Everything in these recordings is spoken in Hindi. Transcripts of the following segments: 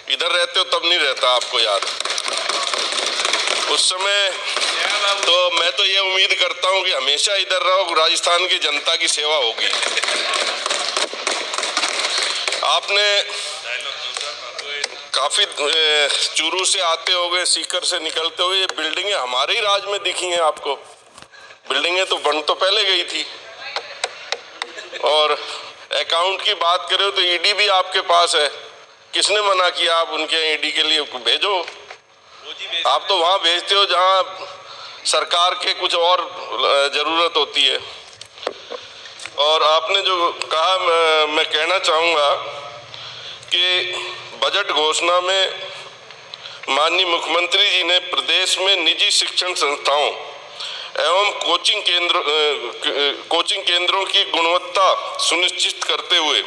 इधर रहते हो तब नहीं रहता आपको याद। उस समय तो मैं तो ये उम्मीद करता हूं कि हमेशा इधर रहो, राजस्थान की जनता की सेवा होगी। आपने काफी चूरू से आते होगे, सीकर से निकलते हुए, ये बिल्डिंगें हमारे ही राज में दिखी हैं आपको। बिल्डिंगें तो बन तो पहले गई थी। और अकाउंट की बात करें तो ईडी भी आपके पास है। किसने मना किया आप उनके ईडी के लिए भेजो? आप तो वहां भेजते हो जहां सरकार के कुछ और जरूरत होती है। और आपने जो कहा, मैं कहना चाहूंगा कि बजट घोषणा में माननीय मुख्यमंत्री जी ने प्रदेश में निजी शिक्षण संस्थाओं एवं कोचिंग केंद्रों की गुणवत्ता सुनिश्चित करते हुए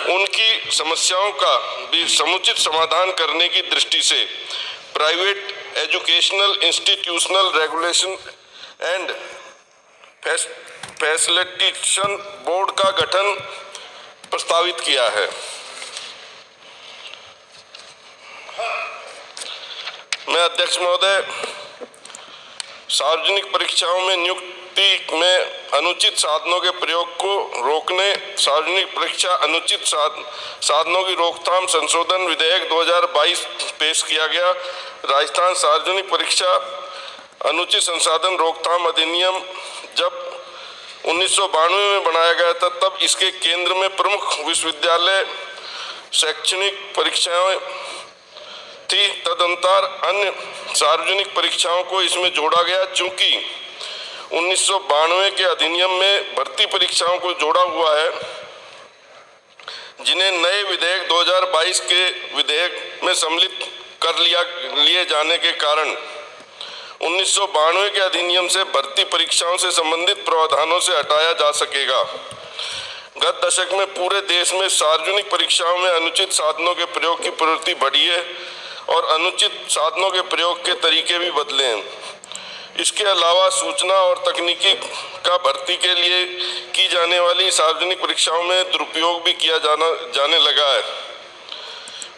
उनकी समस्याओं का भी समुचित समाधान करने की दृष्टि से private educational institutional regulation and facilitation board का गठन प्रस्तावित किया है। मैं अध्यक्ष महोदय, सार्वजनिक परीक्षाओं में नियुक्ति में अनुचित साधनों के प्रयोग को रोकने सार्वजनिक परीक्षा अनुचित साधनों की रोकथाम संशोधन विधेयक 2022 पेश किया गया। राजस्थान सार्वजनिक परीक्षा अनुचित संसाधन रोकथाम अधिनियम जब 1992 में बनाया गया था, तब इसके केंद्र में प्रमुख विश्वविद्यालय शैक्षणिक परीक्षाएं थी। तदंतर अन्य सार्वजनिक परीक्षाओं को इसमें जोड़ा गया। चूंकि 1992 के अधिनियम में भर्ती परीक्षाओं को जोड़ा हुआ है, जिन्हें नए विधेयक 2022 के विधेयक में सम्मिलित कर लिए जाने के कारण 1992 के अधिनियम से भर्ती परीक्षाओं से संबंधित प्रावधानों से हटाया जा सकेगा। गत दशक में पूरे देश में सार्वजनिक परीक्षाओं में अनुचित साधनों के प्रयोग की प्रवृत्ति बढ़ी है और अनुचित साधनों के प्रयोग के तरीके भी बदले हैं। इसके अलावा सूचना और तकनीकी का भर्ती के लिए की जाने वाली सार्वजनिक परीक्षाओं में दुरुपयोग भी किया जाने लगा है।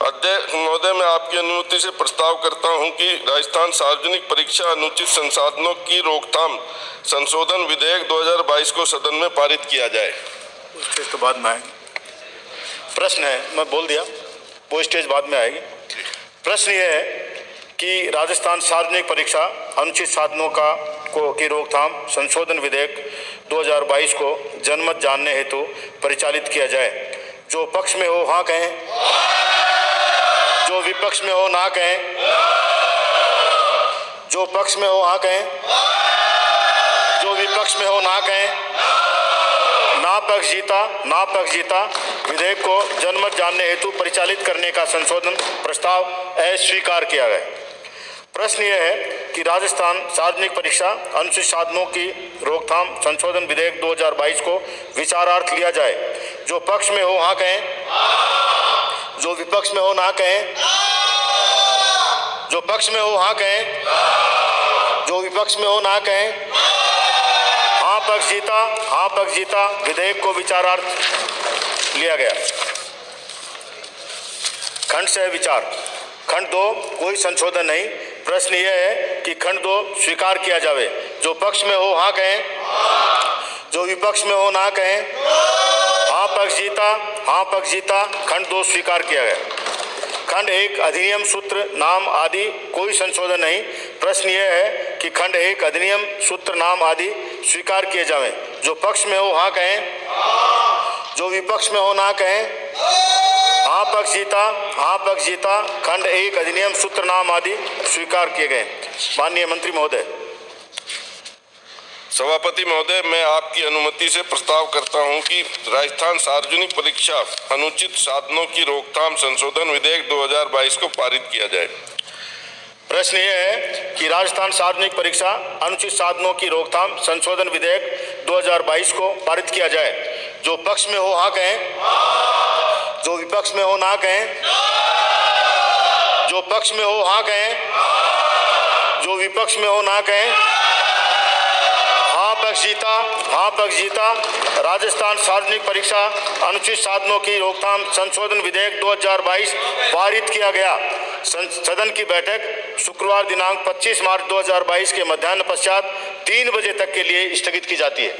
अध्यक्ष महोदय, मैं आपकी अनुमति से प्रस्ताव करता हूं कि राजस्थान सार्वजनिक परीक्षा अनुचित संसाधनों की रोकथाम संशोधन विधेयक 2022 को सदन में पारित किया जाए। स्टेज तो बाद में आएगी। प्रश्न है, मैं बोल दिया, वो स्टेज बाद में आएगी। प्रश्न ये है कि राजस्थान सार्वजनिक परीक्षा अनुचित साधनों की रोकथाम संशोधन विधेयक 2022 को जनमत जानने हेतु परिचालित किया जाए। जो पक्ष में हो हाँ कहें, जो विपक्ष में हो ना कहें। जो पक्ष में हो हाँ कहें, जो विपक्ष में हो ना कहें। ना पक्ष जीता विधेयक को जनमत जानने हेतु परिचालित करने का संशोधन प्रस्ताव अस्वीकार किया गया। प्रश्न यह है कि राजस्थान सार्वजनिक परीक्षा अनुचित साधनों की रोकथाम संशोधन विधेयक 2022 को विचारार्थ लिया जाए। जो पक्ष में हो हाँ कहें, जो विपक्ष में हो ना कहें। जो पक्ष में हो हाँ कहें, जो विपक्ष में हो ना कहें। हाँ पक्ष जीता विधेयक को विचारार्थ लिया गया। खंड से विचार। खंड 2 कोई संशोधन नहीं। प्रश्न यह है कि खंड 2 स्वीकार किया जावे। जो पक्ष में हो हाँ कहें, जो विपक्ष में हो ना कहें। हाँ पक्ष जीता खंड 2 स्वीकार किया गया। खंड 1 अधिनियम सूत्र नाम आदि कोई संशोधन नहीं। प्रश्न यह है कि खंड 1 अधिनियम सूत्र नाम आदि स्वीकार किए जावें। जो पक्ष में हो हाँ कहें, जो विपक्ष में हो ना कहें। हाँ पक्ष जीता खंड 1 अधिनियम सूत्र नाम आदि स्वीकार किए गए। माननीय मंत्री महोदय। सभापति महोदय, मैं आपकी अनुमति से प्रस्ताव करता हूं कि राजस्थान सार्वजनिक परीक्षा अनुचित साधनों की रोकथाम संशोधन विधेयक 2022 को पारित किया जाए। प्रश्न यह है कि राजस्थान सार्वजनिक परीक्षा अनुचित साधनों की रोकथाम संशोधन विधेयक 2022 को पारित किया जाए। जो पक्ष में हो हाँ कहें, जो विपक्ष में हो ना कहें। जो पक्ष में हो हाँ कहें, जो विपक्ष में हो ना कहें। हाँ पक्ष जीता, हाँ पक्ष जीता। राजस्थान सार्वजनिक परीक्षा अनुचित साधनों की रोकथाम संशोधन विधेयक 2022 पारित किया गया। सदन की बैठक शुक्रवार दिनांक 25 मार्च 2022 के मध्याह्न पश्चात 3 बजे तक के लिए स्थगित की जाती है।